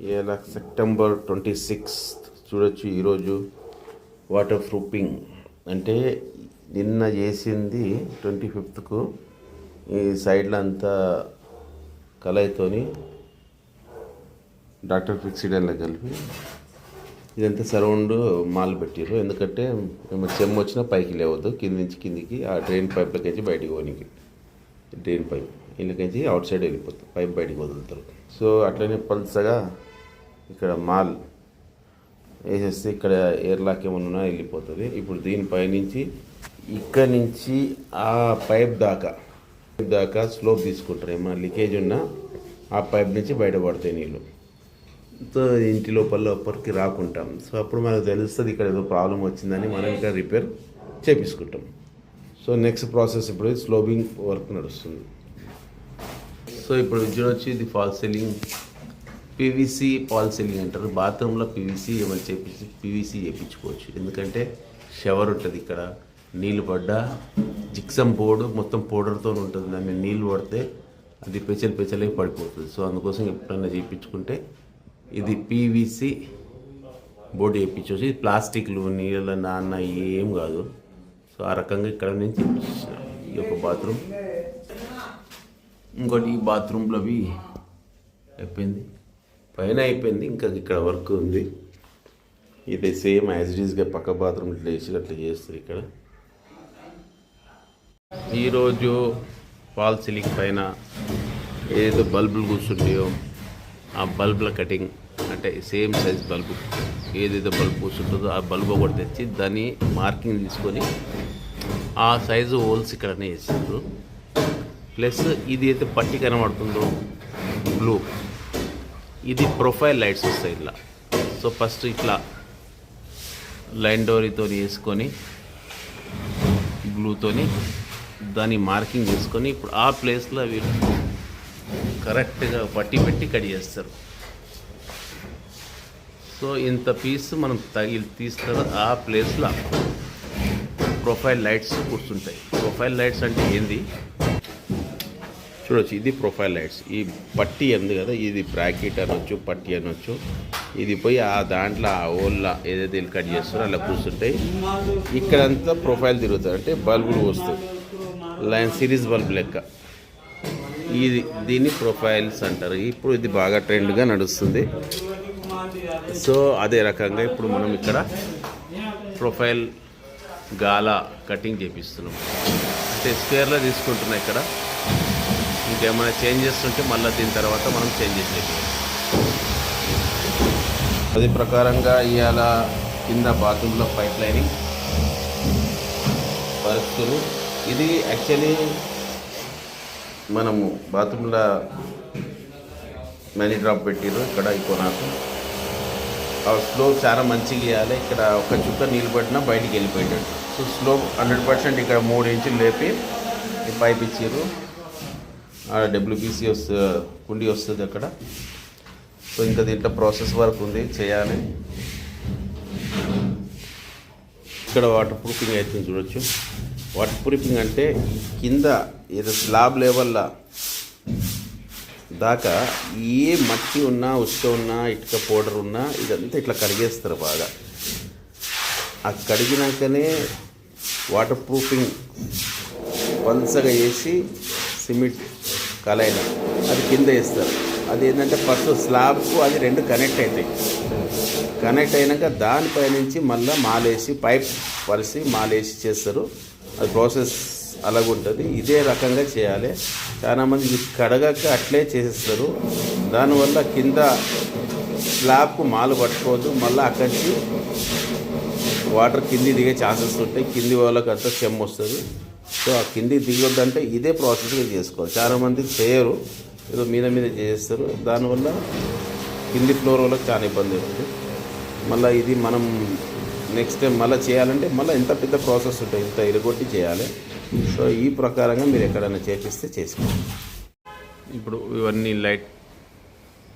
ఇలా సెప్టెంబర్ 26 చూడొచ్చు. ఈరోజు వాటర్ ప్రూఫింగ్ అంటే నిన్న చేసింది 25కు ఈ సైడ్లో అంతా కలయితోని డాక్టర్ ఫిక్సిడన్లో కలిపి ఇదంతా సరౌండ్ మాల్ పెట్టారు. ఎందుకంటే మేము చెమ్ము వచ్చినా పైకి లేవద్దు, కింద నుంచి కిందికి ఆ డ్రైన్ పైప్లకి బయటికి పోనీకి. డ్రైన్ పైప్ వీళ్ళకి అవుట్ సైడ్ వెళ్ళిపోతుంది, పైప్ బయటికి వదులుతారు. సో అట్లనే పల్సగా ఇక్కడ మాల్ వేసేస్తే ఇక్కడ ఎయిర్లాక్ ఏమన్నా వెళ్ళిపోతుంది. ఇప్పుడు దీనిపై నుంచి ఇక్కడి నుంచి ఆ పైప్ దాకా స్లోప్ తీసుకుంటారు. ఏమన్నా లీకేజ్ ఉన్నా ఆ పైప్ నుంచి బయటపడతాయి నీళ్ళు. సో ఇంటి లోపలికి రాకుంటాం. సో అప్పుడు మనకు తెలుస్తుంది ఇక్కడ ఏదో ప్రాబ్లం వచ్చిందని మనం ఇక్కడ రిపేర్ చేపించుకుంటాం. సో నెక్స్ట్ ప్రాసెస్ ఇప్పుడు స్లోబింగ్ వర్క్ నడుస్తుంది. సో ఇప్పుడు చూడొచ్చు, ఇది fall ceiling, PVC fall ceiling అంటారు. బాత్రూంలో పీవీసీ ఏమైనా చేపించి పీవీసీ చేయించుకోవచ్చు. ఎందుకంటే షవర్ ఉంటుంది, ఇక్కడ నీళ్ళు పడ్డా జిక్సమ్ బోర్డు మొత్తం పౌడర్తో ఉంటుంది. దాని మీద నీళ్ళు పడితే అది పెచ్చలే పడిపోతుంది. సో అందుకోసం ఎప్పుడైనా చేయించుకుంటే ఇది పీవీసీ బోర్డు చేయించవచ్చు. ఇది ప్లాస్టిక్లు నీళ్ళ నాన్న ఏం కాదు. సో ఆ రకంగా ఇక్కడ నుంచి ఈ యొక్క బాత్రూమ్. ఇంకోటి ఈ బాత్రూంలోవి అయిపోయింది, పైన అయిపోయింది, ఇంకా ఇక్కడ వర్క్ ఉంది. ఇది సేమ్ యాజ్ ఇట్ ఈస్గా పక్క బాత్రూమ్ ఇట్లా వేసి అట్లా చేస్తారు. ఇక్కడ ఈరోజు ఫాల్ సీలింగ్ పైన ఏదో బల్బులు కూర్చుంటాయో ఆ బల్బుల కటింగ్, అంటే సేమ్ సైజ్ బల్బు ఏదైతే బల్బు కూర్చుంటుందో ఆ బల్బు ఒకటి తెచ్చి దాన్ని మార్కింగ్ తీసుకొని ఆ సైజు హోల్స్ ఇక్కడనే వేసారు. ప్లస్ ఇది అయితే పట్టి కనబడుతుందో బ్లూ, ఇది ప్రొఫైల్ లైట్స్ వస్తాయి ఇట్లా. సో ఫస్ట్ ఇట్లా లైన్ డోరీతో వేసుకొని బ్లూతోని దాన్ని మార్కింగ్ చేసుకొని ఇప్పుడు ఆ ప్లేస్లో వీళ్ళు కరెక్ట్గా పట్టి పెట్టి కట్ చేస్తారు. సో ఇంత పీస్ మనం తీస్తారు. ఆ ప్లేస్లో ప్రొఫైల్ లైట్స్ కూర్చుంటాయి. ప్రొఫైల్ లైట్స్ అంటే ఏంది చూడొచ్చు, ఇది ప్రొఫైల్ లైట్స్. ఈ పట్టి ఉంది కదా, ఇది బ్రాకెట్ అనొచ్చు, పట్టి అనొచ్చు. ఇది పోయి ఆ దాంట్లో ఆ హోల్లో ఏదైతే వీళ్ళు కట్ చేస్తారో అలా కూర్చుంటాయి. ఇక్కడంతా ప్రొఫైల్ తిరుగుతారు, అంటే బల్బులు వస్తాయి లైన్ సిరీస్ బల్బ్ లెక్క. దీన్ని ప్రొఫైల్స్ అంటారు. ఇప్పుడు ఇది బాగా ట్రెండ్గా నడుస్తుంది. సో అదే రకంగా ఇప్పుడు మనం ఇక్కడ ప్రొఫైల్ గాలా కటింగ్ చేపిస్తున్నాం. అంటే స్క్వేర్లో తీసుకుంటున్నాం. ఇక్కడ ఇంకేమైనా చేంజెస్ ఉంటే మళ్ళీ దీని తర్వాత మనం చేంజెస్ చేయాలి. అది ప్రకారంగా ఇవాళ కింద బాత్రూంలో పైప్ లైనింగ్ పరుస్తులు. ఇది యాక్చువల్లీ మనము బాత్రూంలో మనీ డ్రాప్ పెట్టారు. ఇక్కడ నాకు స్లోప్ చాలా మంచిగా ఇవ్వాలి. ఇక్కడ ఒక చుక్క నీళ్ళు పట్టినా బయటికి వెళ్ళిపోయాడు. సో స్లోప్ 100% ఇక్కడ 3 ఇంచులు లేపి ఈ పైప్ ఇచ్చారు. డబ్ల్యూపీసీ కుండీ వస్తుంది అక్కడ. సో ఇంకా దీంట్లో ప్రాసెస్ వర్క్ ఉంది, చేయాలి. ఇక్కడ వాటర్ ప్రూఫింగ్ అయితే చూడొచ్చు. వాటర్ ప్రూఫింగ్ అంటే కింద ఏదో స్లాబ్ లెవెల్లో దాకా ఏ మట్టి ఉన్నా, ఉసుక ఉన్నా, ఇటుక పౌడర్ ఉన్నా ఇదంతా ఇట్లా కడిగేస్తారు బాగా. ఆ కడిగినాకనే వాటర్ ప్రూఫింగ్ పల్సగా వేసి సిమెంట్ కలైన అది కింద వేస్తారు. అది ఏంటంటే ఫస్ట్ స్లాబ్కు అది 2 కనెక్ట్ అవుతాయి. కనెక్ట్ అయినాక దానిపై నుంచి మళ్ళీ మాలేసి పైప్ పరిసి మాలేసి చేస్తారు. అది ప్రాసెస్ అలాగుంటుంది. ఇదే రకంగా చేయాలి. చాలామంది ఇది కడగక అట్లే చేసేస్తారు. దానివల్ల కింద స్లాబ్కు మాలు పట్టుకోవద్దు. మళ్ళీ అక్కడి నుంచి వాటర్ కింది దిగే ఛాన్సెస్ ఉంటాయి. కింది వాళ్ళకి అంతా చెమ్ము వస్తుంది. సో ఆ కింది దిగొద్దంటే ఇదే ప్రాసెస్గా చేసుకోవాలి. చాలామంది చేయరు, ఏదో మీద చేస్తారు. దానివల్ల కింది ఫ్లోర్ వాళ్ళకి చాలా ఇబ్బంది అవుతుంది. మళ్ళీ ఇది మనం నెక్స్ట్ టైం మళ్ళీ చేయాలంటే మళ్ళీ ఇంత పెద్ద ప్రాసెస్ ఉంటుంది, ఇంత ఇరగొట్టి చేయాలి. సో ఈ ప్రకారంగా మీరు ఎక్కడైనా చేపిస్తే చేసుకోండి. ఇప్పుడు ఇవన్నీ లైట్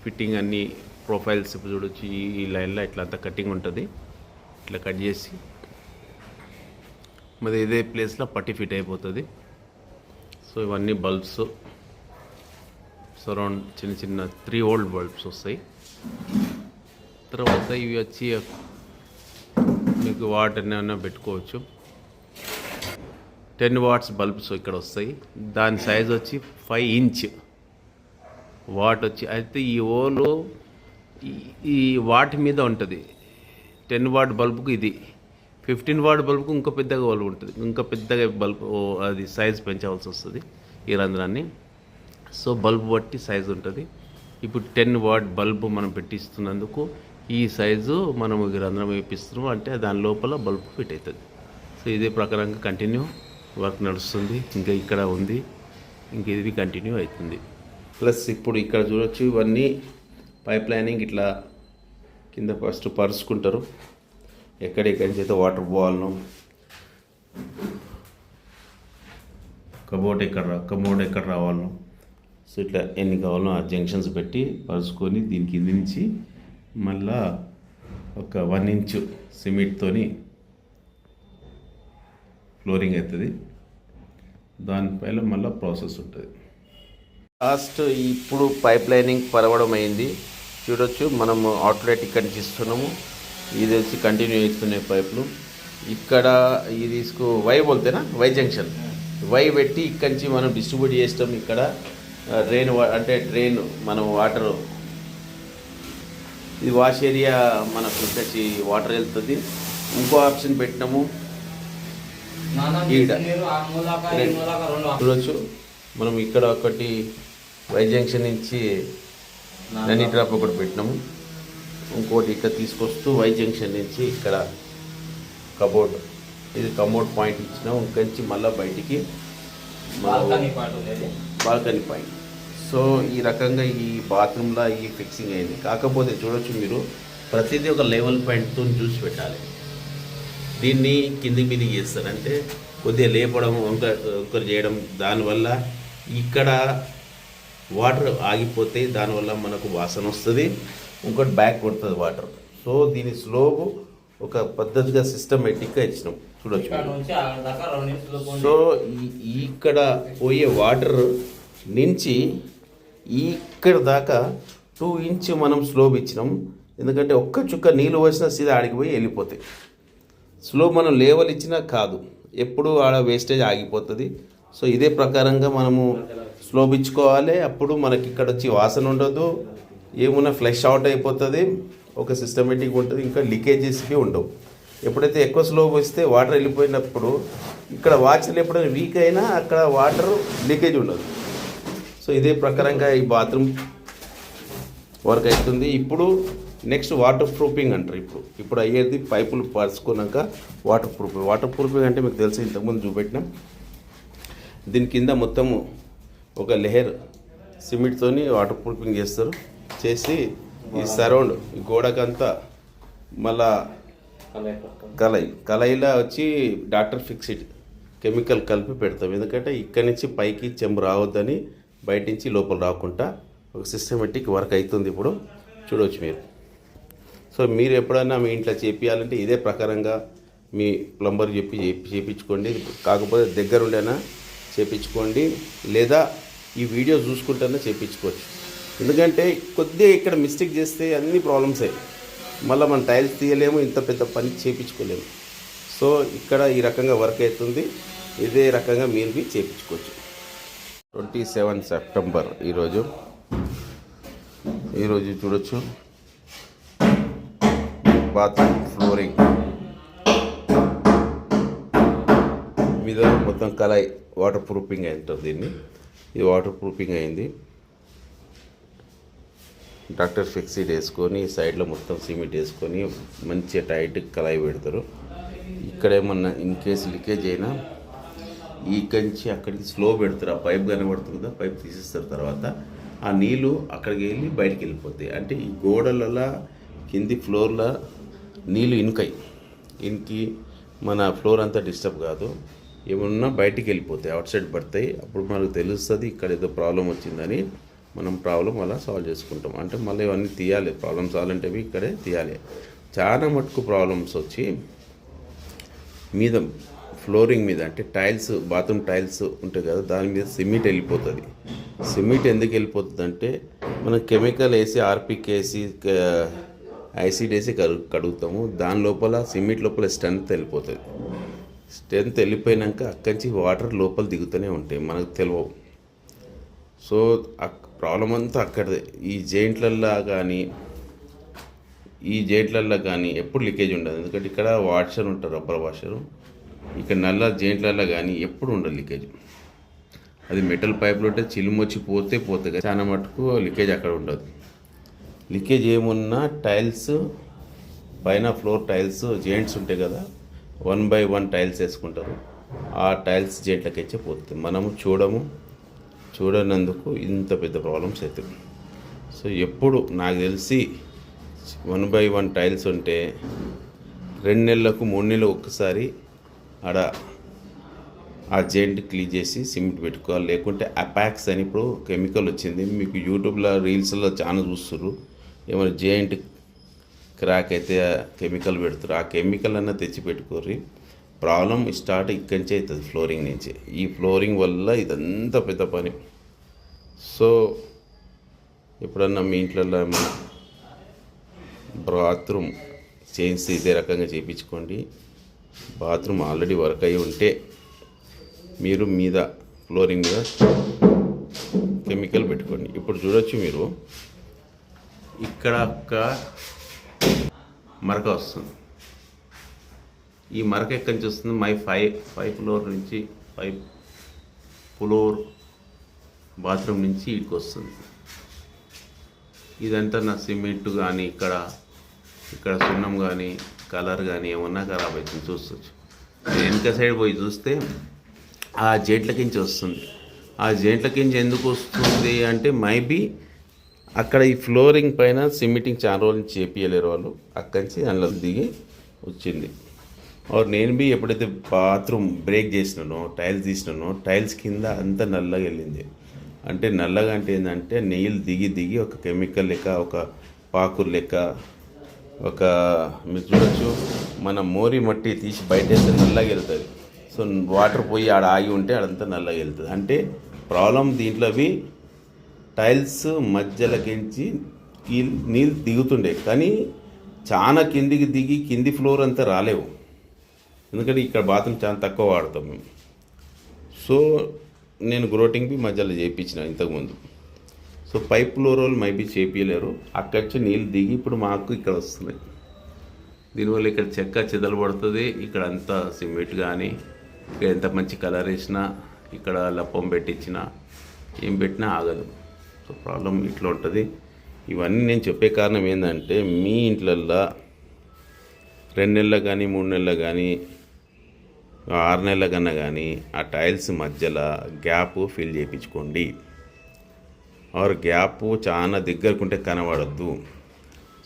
ఫిట్టింగ్ అన్నీ ప్రొఫైల్స్ ఇప్పుడు చూడొచ్చు. ఈ లైన్లో ఇట్లా అంతా కటింగ్ ఉంటుంది. ఇట్లా కట్ చేసి మరి ఇదే ప్లేస్లో పట్టి ఫిట్ అయిపోతుంది. సో ఇవన్నీ బల్బ్స్ సరౌండ్ చిన్న 3 వోల్ట్ బల్బ్స్ వస్తాయి. తర్వాత ఇవి వచ్చి మీకు వాటర్ ఏమైనా పెట్టుకోవచ్చు. 10 వాట్స్ బల్బ్స్ ఇక్కడ వస్తాయి. దాని సైజ్ వచ్చి 5 ఇంచ్ వాట్ వచ్చి. అయితే ఈ ఓలు ఈ వాట్ మీద ఉంటుంది. 10 వాట్ బల్బుకు ఇది, 15 వాట్ బల్బుకు ఇంకా పెద్దగా ఓలు ఉంటుంది. ఇంకా పెద్దగా బల్బ్ అది సైజ్ పెంచవలసి వస్తుంది ఈ రంధ్రాన్ని. సో బల్బు బట్టి సైజు ఉంటుంది. ఇప్పుడు 10 వాట్ బల్బు మనం పెట్టిస్తున్నందుకు ఈ సైజు మనం ఈ రంధ్రం వేపిస్తున్నాం అంటే దాని లోపల బల్బు ఫిట్ అవుతుంది. సో ఇదే ప్రకారంగా కంటిన్యూ వర్క్ నడుస్తుంది. ఇంకా ఇక్కడ ఉంది, ఇంక ఇది కంటిన్యూ అవుతుంది. ప్లస్ ఇప్పుడు ఇక్కడ చూడొచ్చు, ఇవన్నీ పైప్ లైనింగ్ ఇట్లా కింద ఫస్ట్ పరుచుకుంటారు. ఎక్కడెక్కడి నుంచి అయితే వాటర్ పోవాలను, కమోడ్ ఎక్కడ రావాలను, సో ఇట్లా ఎన్ని కావాలో ఆ జంక్షన్స్ పెట్టి పరుచుకొని దీని కింద నుంచి మళ్ళా ఒక 1 ఇంచ్ సిమెంట్తోని ఫ్లోరింగ్ అవుతుంది. దానిపైన మళ్ళీ ప్రాసెస్ ఉంటుంది. లాస్ట్ ఇప్పుడు పైప్ లైనింగ్ పరవడం అయింది. చూడొచ్చు, మనము అవుట్లెట్ ఇక్కడి నుంచి ఇస్తున్నాము. ఇది వచ్చి కంటిన్యూ చేస్తున్నాయి పైపులు. ఇక్కడ ఇది తీసుకు వై బోల్తేనా, వై జంక్షన్ వై పెట్టి ఇక్కడి నుంచి మనం డిస్ట్రిబ్యూట్ చేస్తాం. ఇక్కడ డ్రైన్ అంటే డ్రైన్ మనం వాటర్, ఇది వాష్ ఏరియా మనకు వచ్చి వాటర్ వెళ్తుంది. ఇంకో ఆప్షన్ పెట్టినాము చూడొచ్చు. మనం ఇక్కడ ఒకటి వై జంక్షన్ నుంచి నని డ్రాప్ ఒకటి పెట్టినాము. ఇంకోటి ఇక్కడ తీసుకొస్తూ వై జంక్షన్ నుంచి ఇక్కడ కబోర్డ్, ఇది కమోడ్ పాయింట్ ఇచ్చినాం. ఇంకొంచి మళ్ళీ బయటికి బాల్కనీ పాయింట్. సో ఈ రకంగా ఈ బాత్రూంలో ఈ ఫిక్సింగ్ అయింది. కాకపోతే చూడొచ్చు మీరు, ప్రతిదీ ఒక లెవెల్ పాయింట్తో చూసి పెట్టాలి. దీన్ని కింది మీదికి చేస్తారంటే కొద్దిగా లేపడం, ఒకరు చేయడం, దానివల్ల ఇక్కడ వాటర్ ఆగిపోతే దానివల్ల మనకు వాసన వస్తుంది, ఇంకోటి బ్యాక్ కొడుతుంది వాటర్. సో దీని స్లోపు ఒక పద్ధతిగా సిస్టమేటిక్గా ఇచ్చినాం చూడొచ్చు. సో ఇక్కడ పోయే వాటర్ నుంచి ఇక్కడ దాకా 2 ఇంచ్ మనం స్లోప్ ఇచ్చినాం. ఎందుకంటే ఒక్క చుక్క నీళ్ళు వచ్చినా సీదా ఆడికి పోయి వెళ్ళిపోతాయి. స్లోప్ మనం లేవల్ ఇచ్చినా కాదు, ఎప్పుడు ఆడ వేస్టేజ్ ఆగిపోతుంది. సో ఇదే ప్రకారంగా మనము స్లోప్ ఇచ్చుకోవాలి. అప్పుడు మనకి ఇక్కడ వచ్చి వాసన ఉండదు, ఏమున్నా ఫ్లష్ అవుట్ అయిపోతుంది, ఒక సిస్టమేటిక్ ఉంటుంది, ఇంకా లీకేజెస్కి ఉండవు. ఎప్పుడైతే ఎక్కువ స్లోప్ వస్తే వాటర్ వెళ్ళిపోయినప్పుడు ఇక్కడ వాచ్లు ఎప్పుడైనా వీక్ అయినా అక్కడ వాటర్ లీకేజ్ ఉండదు. సో ఇదే ప్రకారంగా ఈ బాత్రూమ్ వర్క్ అవుతుంది. ఇప్పుడు నెక్స్ట్ వాటర్ ప్రూఫింగ్ అంటారు. ఇప్పుడు అయ్యేది పైపులు పరుచుకున్నాక వాటర్ ప్రూఫింగ్ అంటే మీకు తెలిసి ఇంతకుముందు చూపెట్టినాం. దీని కింద మొత్తము ఒక లేయర్ సిమెంట్తోని వాటర్ ప్రూఫింగ్ చేస్తారు. చేసి ఈ సరౌండ్ ఈ గోడకంతా మళ్ళా కలయిలా వచ్చి డాక్టర్ ఫిక్స్డ్ కెమికల్ కలిపి పెడతాం. ఎందుకంటే ఇక్కడి నుంచి పైకి చెంబు రావద్దని, బయట నుంచి లోపల రాకుండా ఒక సిస్టమేటిక్ వర్క్ అవుతుంది. ఇప్పుడు చూడవచ్చు మీరు. సో మీరు ఎప్పుడైనా మీ ఇంట్లో చేపించాలంటే ఇదే ప్రకారంగా మీ ప్లంబర్ చేయించుకోండి. కాకపోతే దగ్గరుండైనా చేయించుకోండి, లేదా ఈ వీడియో చూసుకుంటేనే చేయించుకోవచ్చు. ఎందుకంటే కొద్దిగా ఇక్కడ మిస్టేక్ చేస్తే అన్ని ప్రాబ్లమ్స్ అయ్యాయి, మళ్ళీ మనం టైల్స్ తీయలేము, ఇంత పెద్ద పని చేయించుకోలేము. సో ఇక్కడ ఈ రకంగా వర్క్ అవుతుంది. ఇదే రకంగా మీరు చేయించుకోవచ్చు. 27 సెప్టెంబర్ ఈరోజు చూడొచ్చు, బాత్రూమ్ ఫ్లోరింగ్ మీద మొత్తం కలాయి వాటర్ ప్రూఫింగ్ అంటారు దీన్ని. ఇది వాటర్ ప్రూఫింగ్ అయింది. డాక్టర్ ఫిక్స్డ్ వేసుకొని సైడ్లో మొత్తం సిమెంట్ వేసుకొని మంచిగా టైట్ కలాయి పెడతారు. ఇక్కడ ఏమన్నా ఇన్ కేసు లీకేజ్ అయినా ఇక్కడి నుంచి అక్కడికి స్లో పెడతారు. ఆ పైప్ కనబడుతుంది కదా, పైప్ తీసేస్తారు. తర్వాత ఆ నీళ్ళు అక్కడికి వెళ్ళి బయటికి వెళ్ళిపోతాయి. అంటే ఈ గోడలలో కింది ఫ్లోర్లో నీళ్ళు ఇనికి మన ఫ్లోర్ అంతా డిస్టర్బ్ కాదు, ఏమన్నా బయటికి వెళ్ళిపోతాయి, అవుట్ సైడ్ పడతాయి. అప్పుడు మనకు తెలుస్తుంది ఇక్కడ ఏదో ప్రాబ్లం వచ్చిందని. మనం ప్రాబ్లం అలా సాల్వ్ చేసుకుంటాం. అంటే మళ్ళీ ఇవన్నీ తీయాలి, ప్రాబ్లమ్ సాల్వ్ అంటే ఇక్కడే తీయాలి. చాలా మటుకు ప్రాబ్లమ్స్ వచ్చి మీద ఫ్లోరింగ్ మీద అంటే టైల్స్, బాత్రూమ్ టైల్స్ ఉంటాయి కదా, దాని మీద సిమెంట్ వెళ్ళిపోతుంది. సిమెంట్ ఎందుకు వెళ్ళిపోతుంది అంటే మనం కెమికల్ వేసి, ఆర్పిక్ వేసి, యాసిడ్ వేసి కడుగుతాము. దాని లోపల సిమెంట్ లోపల స్ట్రెంత్ వెళ్ళిపోతుంది. స్ట్రెంత్ వెళ్ళిపోయినాక అక్కడి నుంచి వాటర్ లోపల దిగుతూనే ఉంటాయి, మనకు తెలియవు. సో ప్రాబ్లం అంతా అక్కడదే. ఈ జైంట్లల్లో కానీ ఎప్పుడు లీకేజ్ ఉండదు. ఎందుకంటే ఇక్కడ వాషర్ ఉంటుంది, రబ్బర్ వాషరు. ఇక్కడ నల్ల జైంట్లల్లో కానీ ఎప్పుడు ఉండదు లీకేజ్. అది మెటల్ పైపులు ఉంటే చిలుము వచ్చి పోతే చాలా మటుకు లీకేజ్ అక్కడ ఉండదు. లీకేజ్ ఏమున్నా టైల్స్ పైన ఫ్లోర్ టైల్స్ జెయింట్స్ ఉంటాయి కదా, 1 by 1 టైల్స్ వేసుకుంటారు. ఆ టైల్స్ జెయింట్లకి వచ్చే పోతుంది. మనము చూడనందుకు ఇంత పెద్ద ప్రాబ్లమ్స్ అవుతాయి. సో ఎప్పుడు నాకు తెలిసి 1 by 1 టైల్స్ ఉంటే 2 నెలలకు 3 నెలలకు ఒక్కసారి ఆడ ఆ జెయింట్ క్లీన్ చేసి సిమెంట్ పెట్టుకోవాలి. లేకుంటే అపాక్స్ అని ఇప్పుడు కెమికల్ వచ్చింది, మీకు యూట్యూబ్లో రీల్స్లో చాలా చూస్తున్నారు. ఏమైనా జెయింట్ క్రాక్ అయితే కెమికల్ పెడతారు. ఆ కెమికల్ అన్న తెచ్చి పెట్టుకోర్రి. ప్రాబ్లం స్టార్ట్ ఇక్కడి నుంచే అవుతుంది, ఫ్లోరింగ్ నుంచి. ఈ ఫ్లోరింగ్ వల్ల ఇదంతా పెద్ద పని. సో ఎప్పుడన్నా మీ ఇంట్లో బాత్రూమ్ చేంజ్ ఇదే రకంగా చేయించుకోండి. బాత్రూమ్ ఆల్రెడీ వర్క్ అయ్యి ఉంటే మీరు మీద ఫ్లోరింగ్ మీద కెమికల్ పెట్టుకోండి. ఇప్పుడు చూడొచ్చు మీరు, ఇక్కడ ఒక మరక వస్తుంది. ఈ మరక ఎక్కడి నుంచి వస్తుంది? ఫైవ్ ఫ్లోర్ నుంచి, 5 ఫ్లోర్ బాత్రూమ్ నుంచి ఇటుకు వస్తుంది. ఇదంతా నా సిమెంట్ కానీ, ఇక్కడ సున్నం కానీ, కలర్ కానీ ఏమన్నా ఖరాబ్ అవుతుంది. చూస్తొచ్చు. వెనక సైడ్ పోయి చూస్తే ఆ జెయింట్లకించి వస్తుంది. ఆ జెయింట్లకించి ఎందుకు వస్తుంది అంటే మైబీ అక్కడ ఈ ఫ్లోరింగ్ పైన సిమెంటింగ్ చాలా రోజుల నుంచి చేపియలేరు వాళ్ళు, అక్కడి నుంచి అందులో దిగి వచ్చింది. నేను ఎప్పుడైతే బాత్రూమ్ బ్రేక్ చేసినానో, టైల్స్ తీసినానో, టైల్స్ కింద అంతా నల్లగా వెళ్ళింది. అంటే నల్లగా అంటే ఏంటంటే నీళ్ళు దిగి ఒక కెమికల్ లెక్క, ఒక పాకురు లెక్క, మీరు చూడొచ్చు, మన మోరి మట్టి తీసి బయట వేస్తే నల్లగా వెళ్తుంది. సో వాటర్ పోయి ఆడ ఆగి ఉంటే ఆడంతా నల్లగా వెళ్తుంది. అంటే ప్రాబ్లం దీంట్లో అవి టైల్స్ మధ్యలోకించి నీళ్ళు దిగుతుండే, కానీ చాలా కిందికి దిగి కింది ఫ్లోర్ అంతా రాలేవు. ఎందుకంటే ఇక్కడ బాత్రూమ్ చాలా తక్కువ వాడతాం మేము. సో నేను గ్రోటింగ్కి మధ్యలో చేయించిన ఇంతకుముందు. సో పైప్ ఫ్లోర్ వాళ్ళు మైబీ చేపించలేరు. అక్కడి నీళ్ళు దిగి ఇప్పుడు మాకు ఇక్కడ వస్తున్నాయి. దీనివల్ల ఇక్కడ చెక్క చెదలు పడుతుంది. ఇక్కడ అంతా సిమెంట్ కానీ, ఇక్కడ ఎంత మంచి కలర్ వేసినా, ఇక్కడ లప్పం పెట్టించినా, ఏం పెట్టినా ఆగదు. సో ప్రాబ్లం ఇట్లా ఉంటుంది. ఇవన్నీ నేను చెప్పే కారణం ఏంటంటే, మీ ఇంట్లల్లో 2 నెలలు కానీ, 3 నెలలు కానీ, 6 నెలల కన్నా కానీ ఆ టైల్స్ మధ్యలో గ్యాప్ ఫిల్ చేయించుకోండి. గ్యాప్ చాలా దగ్గరకుంటే కనబడద్దు.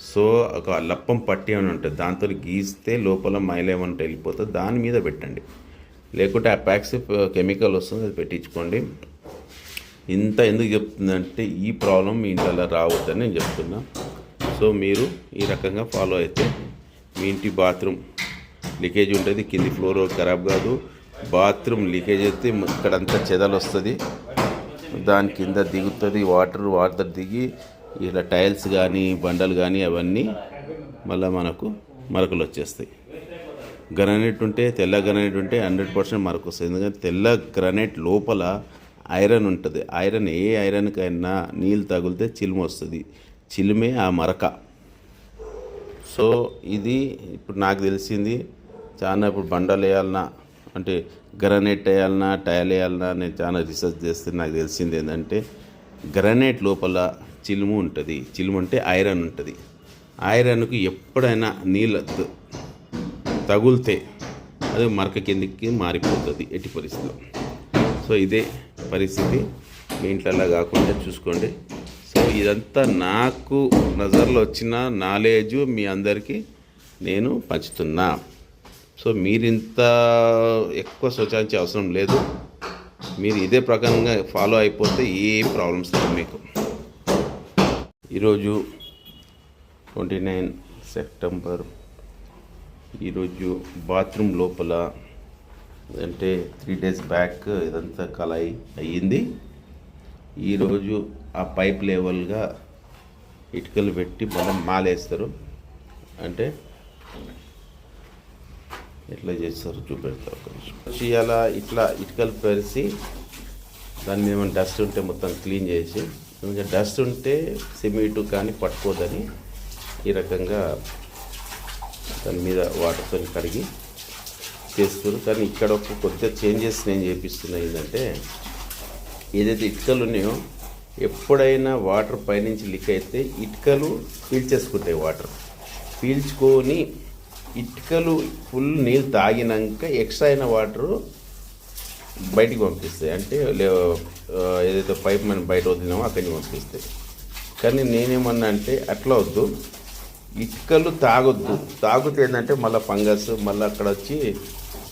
సో ఒక లప్పం పట్టి అని ఉంటుంది, దాంతో గీస్తే లోపల మైల ఏమంటే వెళ్ళిపోతుంది, దాని మీద పెట్టండి. లేకుంటే ఆ ప్యాక్స్ కెమికల్ వస్తుంది, అది పెట్టించుకోండి. ఇంత ఎందుకు చెప్తుందంటే ఈ ప్రాబ్లం మీ ఇంట్లో రావద్దని నేను చెప్తున్నా. సో మీరు ఈ రకంగా ఫాలో అయితే మీ ఇంటి బాత్రూమ్ లీకేజ్ ఉంటుంది, కింది ఫ్లోర్ ఖరాబ్ కాదు. బాత్రూమ్ లీకేజ్ అయితే ఇక్కడంతా చెదలు వస్తుంది, దాని కింద దిగుతుంది వాటర్ దిగి ఇలా టైల్స్ కానీ, బండలు కానీ అవన్నీ మళ్ళీ మనకు మరకలు వచ్చేస్తాయి. గ్రానైట్ ఉంటే, తెల్ల గ్రానైట్ ఉంటే 100% మరక వస్తుంది. ఎందుకంటే తెల్ల గ్రానైట్ లోపల ఐరన్ ఉంటుంది. ఏ ఐరన్కైనా నీళ్ళు తగిలితే చిలుము వస్తుంది, చిలుమే ఆ మరక. సో ఇది ఇప్పుడు నాకు తెలిసింది. చాలా ఇప్పుడు బండలు వేయాలన్నా, అంటే గ్రానైట్ వేయాలన్నా, టైల్ వేయాలన్నా నేను చాలా రీసెర్చ్ చేస్తే నాకు తెలిసింది ఏంటంటే, గ్రానైట్ లోపల చిలుము ఉంటుంది. చిలుము అంటే ఐరన్ ఉంటుంది. ఐరన్కు ఎప్పుడైనా నీళ్ళు తగులితే అది మరక కిందికి మారిపోతుంది ఎట్టి పరిస్థితిలో. సో ఇదే పరిస్థితి మీ ఇంట్లో కాకుండా చూసుకోండి. సో ఇదంతా నాకు నజర్లో వచ్చిన నాలెడ్జ్ మీ అందరికీ నేను పంచుతున్నా. సో మీరింత ఎక్కువ సోచాల్సిన అవసరం లేదు. మీరు ఇదే ప్రకారంగా ఫాలో అయిపోతే ఏ ప్రాబ్లమ్స్ లేవు మీకు. ఈరోజు 29 సెప్టెంబర్. ఈరోజు బాత్రూమ్ లోపల అంటే 3 days బ్యాక్ ఇదంతా కలాయి అయ్యింది. ఈరోజు ఆ పైప్ లెవెల్గా ఇటుకలు పెట్టి మనం మాలేస్తారు. అంటే ఎట్లా చేస్తారు చూపెడతారు కొంచెం. ఇలా ఇట్లా ఇటుకలు పరిచి దాని మీద ఏమైనా డస్ట్ ఉంటే మొత్తం క్లీన్ చేసి, ఇంకా డస్ట్ ఉంటే సిమెంట్ కానీ పట్టుకోదని ఈ రకంగా దాని మీద వాటర్తో కడిగి చేస్తారు. కానీ ఇక్కడ ఒక కొత్త చేంజెస్ నేను చేపిస్తున్నా. ఏంటంటే ఏదైతే ఇటుకలు ఉన్నాయో ఎప్పుడైనా వాటర్ పైనుంచి లీక్ అయితే ఇటుకలు పీల్చేసుకుంటాయి. వాటర్ పీల్చుకొని ఇటుకలు ఫుల్ నీళ్ళు తాగినాక ఎక్స్ట్రా అయిన వాటరు బయటికి పంపిస్తాయి. అంటే ఏదైతే పైప్ మనం బయట వదిలినామో అక్కడి నుంచి పంపిస్తాయి. కానీ నేనేమన్నా అంటే అట్లా వద్దు, ఇటుకలు తాగొద్దు. తాగుతే ఏంటంటే మళ్ళీ ఫంగస్, మళ్ళీ అక్కడ వచ్చి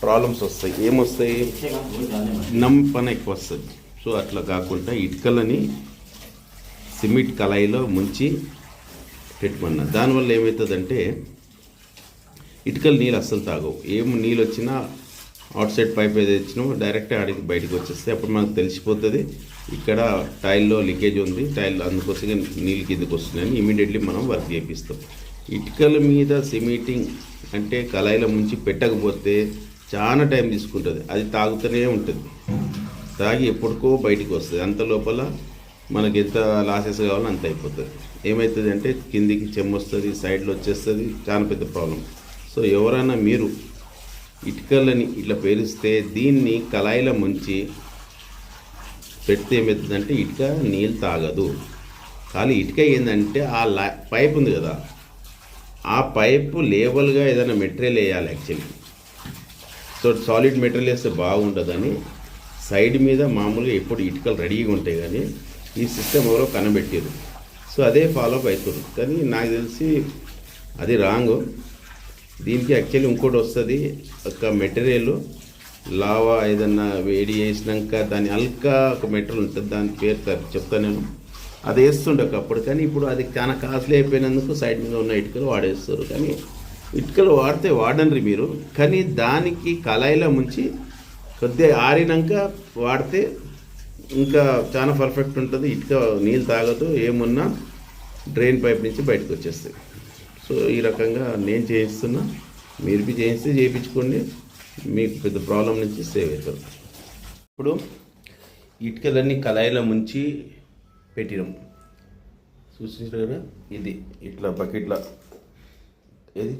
ప్రాబ్లమ్స్ వస్తాయి. ఏమొస్తాయి? నంపన ఎక్కువ వస్తుంది. సో అట్లా కాకుండా ఇటుకలని సిమెంట్ కళాయిలో ముంచి పెట్టుకున్నా. దానివల్ల ఏమవుతుందంటే ఇటుకలు నీళ్ళు అస్సలు తాగవు. ఏం నీళ్ళు వచ్చినా అవుట్ సైడ్ పైప్ ఏదో ఇచ్చినామో డైరెక్ట్ ఆడికి బయటకు వచ్చేస్తాయి. అప్పుడు మనకు తెలిసిపోతుంది ఇక్కడ టైల్లో లీకేజ్ ఉంది, టైల్ అందుకోసం నీళ్ళు కిందకు వస్తున్నాయని ఇమీడియట్లీ మనం వర్క్ చేపిస్తాం. ఇటుకల మీద సిమెంటింగ్ అంటే కళాయిలో ముంచి పెట్టకపోతే చాలా టైం తీసుకుంటుంది. అది తాగుతూనే ఉంటుంది. తాగి ఎప్పటికో బయటికి వస్తుంది. అంత లోపల మనకి ఎంత లాసెస్ కావాలో అంత అయిపోతుంది. ఏమవుతుంది అంటే కిందికి చెమ్మ వస్తుంది, సైడ్లో వచ్చేస్తుంది, చాలా పెద్ద ప్రాబ్లం. సో ఎవరైనా మీరు ఇటుకలని ఇట్లా పేరిస్తే దీన్ని కళాయిలో ముంచి పెడితే ఏమవుతుందంటే ఇటుక నీళ్ళు తాగదు. కానీ ఇటుక ఏంటంటే ఆ పైప్ ఉంది కదా, ఆ పైపు లేవల్గా ఏదైనా మెటీరియల్ వేయాలి యాక్చువల్లీ. సో సాలిడ్ మెటీరియల్ వేస్తే బాగుంటుందని సైడ్ మీద మామూలుగా ఎప్పుడు ఇటుకలు రెడీగా ఉంటాయి. కానీ ఈ సిస్టమ్ ఎవరో కనబెట్టారు. సో అదే ఫాలో అప్ అవుతుంది. కానీ నాకు తెలిసి అది రాంగ్. దీనికి యాక్చువల్లీ ఇంకోటి వస్తుంది, ఒక మెటీరియల్ లావా ఏదన్నా వేడి చేసినాక దాని అల్కా ఒక మెటీరియల్ ఉంటుంది, దాని పేరు చెప్తాను నేను. అది వేస్తుండే ఒకప్పుడు. కానీ ఇప్పుడు అది చాలా కాస్ట్లీ అయిపోయినందుకు సైడ్ మీద ఉన్న ఇటుకలు వాడేస్తారు. కానీ ఇటుకలు వాడితే వాడండి మీరు, కానీ దానికి కళాయిలో ముంచి కొద్దిగా ఆరినాక వాడితే ఇంకా చాలా పర్ఫెక్ట్ ఉంటుంది. ఇటుక నీళ్ళు తాగదు, ఏమున్నా డ్రైన్ పైప్ నుంచి బయటకు వచ్చేస్తాయి. సో ఈ రకంగా నేను చేయిస్తున్నా, మీరు బి చేయిస్తే చేయించుకోండి, మీకు పెద్ద ప్రాబ్లం నుంచి సేవ్ అవుతారు. ఇప్పుడు ఇటుకలన్నీ కళాయిలో ముంచి పెట్టినాం చూసినారు కదా. ఇది ఇట్లా బకెట్లా ఏది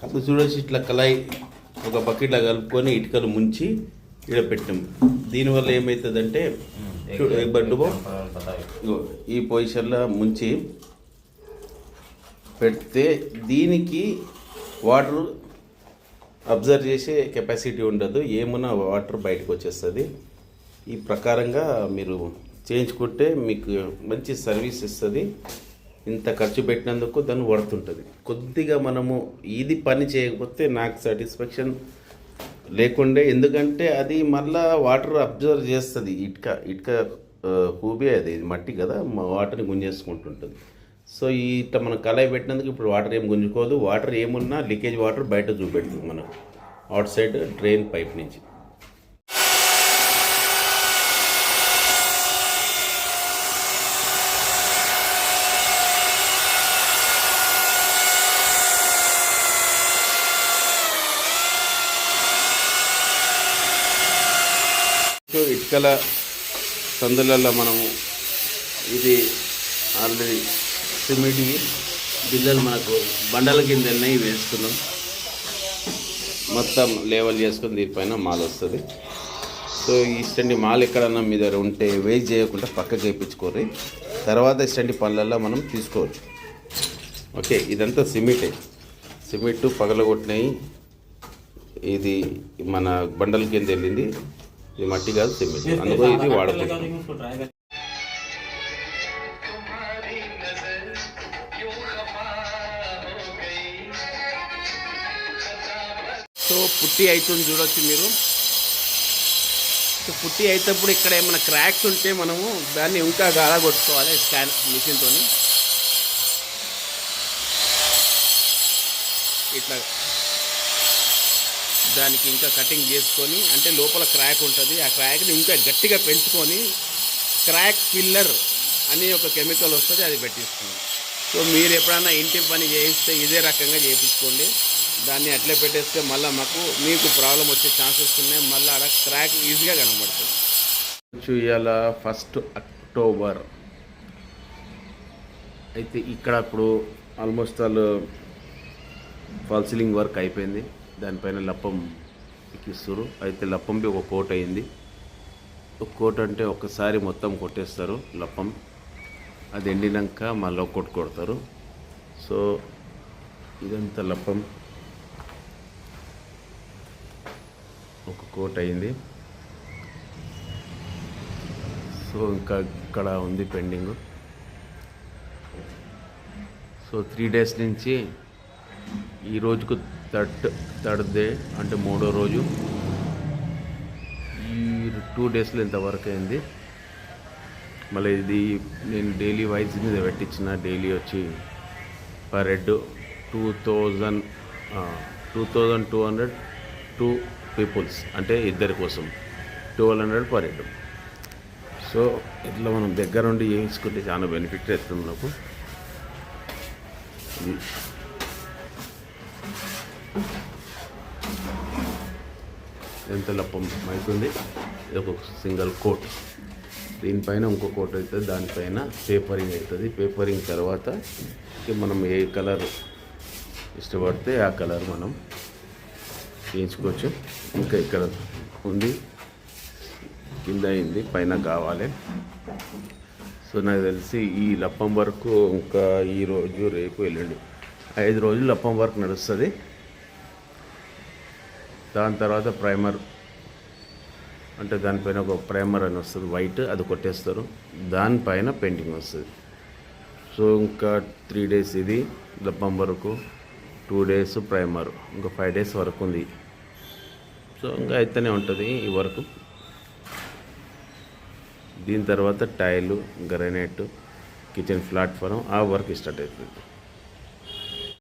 కాదు చూడొచ్చు. ఇట్లా కళాయి ఒక బకెట్లో కలుపుకొని ఇటుకలు ముంచి ఇక్కడ పెట్టినాం. దీనివల్ల ఏమవుతుందంటే బడ్డుబో ఈ పొజిషన్లో ముంచి పెడితే దీనికి వాటర్ అబ్జర్వ్ చేసే కెపాసిటీ ఉండదు, ఏమన్నా వాటర్ బయటకు వచ్చేస్తుంది. ఈ ప్రకారంగా మీరు చేయించుకుంటే మీకు మంచి సర్వీస్ ఇస్తుంది. ఇంత ఖర్చు పెట్టినందుకు దాన్ని పడుతుంటుంది. కొద్దిగా మనము ఇది పని చేయకపోతే నాకు సాటిస్ఫాక్షన్ లేకుండే. ఎందుకంటే అది మళ్ళా వాటర్ అబ్జర్వ్ చేస్తుంది. ఇటుక కూబే అది మట్టి కదా, వాటర్ని గుంజేసుకుంటుంటుంది. సో ఇట్లా మనం కళాయి పెట్టినందుకు ఇప్పుడు వాటర్ ఏం గుంజుకోదు. వాటర్ ఏమున్నా లీకేజ్ వాటర్ బయట చూపెడుతుంది మనకు అవుట్ సైడ్ డ్రైన్ పైప్ నుంచి. ఇటుకల సందులలో మనము ఇది ఆల్రెడీ సిమెంట్ బిల్లలు మనకు బండల కింద ఉన్నాయి, వేసుకున్నాం. మొత్తం లేవల్ చేసుకుని దీనిపైన మాల్ వస్తుంది. సో ఈ స్టండి మాల్ ఎక్కడన్నా మీ దగ్గర ఉంటే వేస్ట్ చేయకుండా పక్కకి వేయించుకోరు. తర్వాత స్టండి పళ్ళల్లో మనం తీసుకోవచ్చు. ఓకే, ఇదంతా సిమెంట్ పగలగొట్టినాయి. ఇది మన బండల కింద వెళ్ళింది. ఇది మట్టి కాదు, సిమెంట్. అందుకో ఇది వాడలేదు. సో పుట్టి అవుతుంది చూడొచ్చు మీరు. సో పుట్టి అయినప్పుడు ఇక్కడ ఏమైనా క్రాక్స్ ఉంటే మనము దాన్ని ఇంకా గాలా కొట్టుకోవాలి స్కాన్ మిషన్తో. ఇట్లా దానికి ఇంకా కటింగ్ చేసుకొని, అంటే లోపల క్రాక్ ఉంటుంది, ఆ క్రాక్ని ఇంకా గట్టిగా పెంచుకొని క్రాక్ ఫిల్లర్ అని ఒక కెమికల్ వస్తుంది, అది పెట్టిస్తుంది. సో మీరు ఎప్పుడైనా ఇంటి పని చేయిస్తే ఇదే రకంగా చేయించుకోండి. దాన్ని అట్లే పెట్టేస్తే మళ్ళీ మీకు ప్రాబ్లం వచ్చే ఛాన్సెస్ ఉన్నాయి. మళ్ళీ అక్కడ క్రాక్ ఈజీగా కనబడుతుంది. ఇవాళ 1 అక్టోబర్ అయితే ఇక్కడ ఇప్పుడు ఆల్మోస్ట్ ఫాల్ సీలింగ్ వర్క్ అయిపోయింది. దానిపైన లప్పం ఎక్కిస్తారు. అయితే లప్పంకి ఒక కోట్ అయింది. ఒక కోట్ అంటే ఒకసారి మొత్తం కొట్టేస్తారు లప్పం, అది ఎండినాక మళ్ళీ ఒక కోట్ కొడతారు. సో ఇదంతా లప్పం ఒక కోట్ అయింది. సో ఇంకా ఇక్కడ ఉంది పెండింగ్. సో 3 డేస్ నుంచి ఈ రోజుకు థర్డ్ డే అంటే 3వ రోజు. ఈ 2 డేస్లో ఇంత వర్క్ అయింది. మళ్ళీ ఇది నేను డైలీ వైజ్ మీద పెట్టించిన. డైలీ వచ్చి పర్ హెడ్ 2200 2 పీపుల్స్, అంటే ఇద్దరి కోసం 1200 పర్ హెడ్. సో ఇట్లా మనం దగ్గర నుండి చేయించుకుంటే చాలా బెనిఫిట్ అవుతుంది మనకు. ఎంత లప్పం అవుతుంది. ఇది ఒక సింగిల్ కోట్. దీనిపైన ఇంకో కోట్ అవుతుంది, దానిపైన పేపరింగ్ అవుతుంది. పేపరింగ్ తర్వాత మనం ఏ కలర్ ఇష్టపడితే ఆ కలర్ మనం వేయించుకోవచ్చు. ఇంకా ఇక్కడ ఉంది, కింద అయింది, పైన కావాలి. సో నాకు తెలిసి ఈ లప్పం వర్క్ ఇంకా ఈరోజు రేపు ఎల్లుండి 5 రోజులు లప్పం వర్క్ నడుస్తుంది. దాని తర్వాత ప్రైమర్, అంటే దానిపైన ఒక ప్రైమర్ అని వస్తుంది వైట్, అది కొట్టేస్తారు. దానిపైన పెయింటింగ్ వస్తుంది. సో ఇంకా 3 డేస్ ఇది లప్పం వరకు, 2 డేస్ ప్రైమర్, ఇంకా 5 డేస్ వరకు ఉంది. సో ఇంకా అయితేనే ఉంటుంది ఈ వర్క్. దీని తర్వాత టైలు, గ్రానైట్, కిచెన్ ప్లాట్ఫారం, ఆ వర్క్ స్టార్ట్ అవుతుంది.